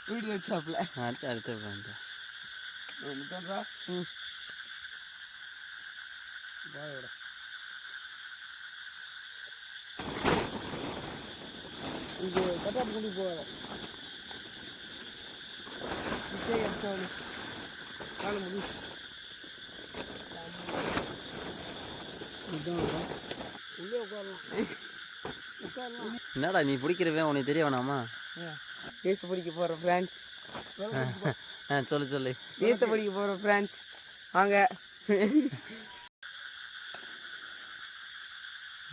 Video எடுத்தாப்புல அடுத்த முத்தன்றா பாயோட இங்கே கட்டாப்பு கொண்டு போவாங்க இப்பே எடுத்தாலும் காலை முடிச்சு உள்ளே உட்காரலாம் என்னடா நீ பிடிக்கிறவே உனக்கு தெரிய வேணாமா? ஏசு பிடிக்க போகிற ஃப்ரெண்ட்ஸ் சொல்லு ஏசு பிடிக்க போகிற ஃப்ரெண்ட்ஸ் வாங்க.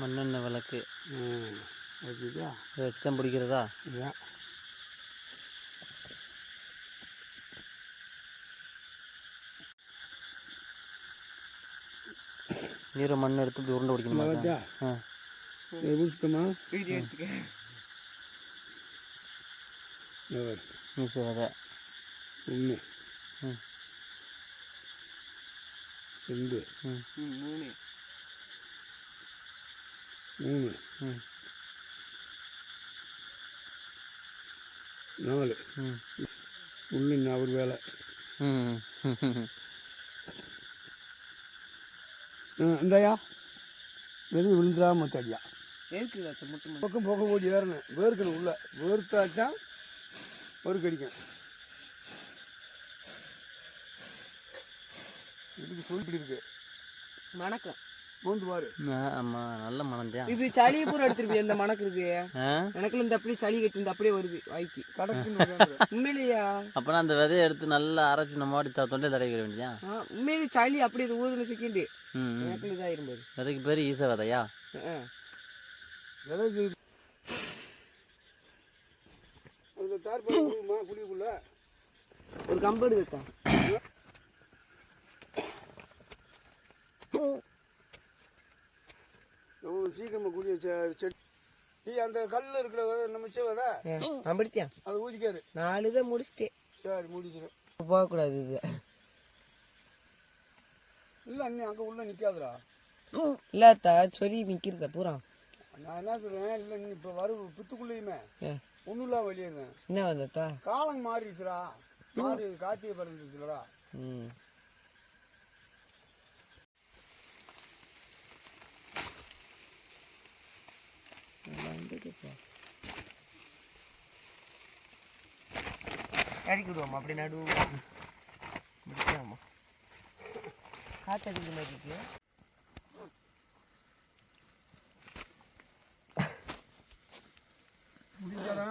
மண்ணெண்ணெய் விளக்கு வச்சுதா இதை வச்சு தான் பிடிக்கிறதா? இதுதான் ஈர மண் எடுத்து இப்படி உருண்டை பிடிக்கணுமா? முடிச்சுட்டோமா? வீடியோ எடுத்துக்க ஈச விதை ஒன்று ம் 2 ம் 3 ம் 4 ம் உள்ள அவர் வேலை. ம் இந்தாயா வெளியே விழுந்துடாம மத்தாடியா இருக்குது மட்டும் பக்கம் போக ஓடி ஏறணும் வேர்க்கணும் உள்ள வேர்த்தாச்சான் ஒரு கடிக்கும். இதுக்கு சொல்லிட்டு இருக்கு மணக்கம் மோந்து பாரு. ஆமாம் நல்ல மணந்தியா. இது சளியை பூரா எடுத்துருப்பியா இந்த மணக்கு இருக்கு எனக்குல இந்த அப்படியே சளி கட்டி இந்த அப்படியே வருது வாய்க்கு கடக்கு உண்மையிலையா? அப்போனா அந்த விதையை எடுத்து நல்லா அரைச்சி நம்ம மாடி தொண்டை தடவிக்கிற வேண்டியா? உண்மையிலே சளி அப்படியே இது ஊதுன செகண்டு எனக்குல இதாயிரும்போது விதைக்கு பேர் ஈச விதையா? குழிக்குள்ள ஒரு கம்பெடு வைத்தான் சீக்கிரமா குழி நீ அந்த கல்லில் இருக்கிற நம்ம மிச்சவதை அப்படித்தான் அதை ஊதிக்காரு 4 இதை முடிச்சிட்டேன். சரி முடிச்சிடும் போகக்கூடாது இது இல்லை அண்ணி அங்கே உள்ள நிற்காதுடா இல்லாத்தா சொல்லி நிற்கிறத பூரா. நான் என்ன சொல்கிறேன் இல்லை நீ இப்போ வரும் புத்துக்குள்ளேயுமே ஒன்றும் இல்லாம வெளியே இருந்தேன். என்ன வந்தா காலம் மாறிடுச்சுடா மாறி காத்தியை பறந்துச்சுலடா. இறக்கி விடுவோம்மா அப்படி நடுவோம் முடிச்சாமா காற்று அடிக்கிற மாதிரி இருக்கு. முடிஞ்சாரா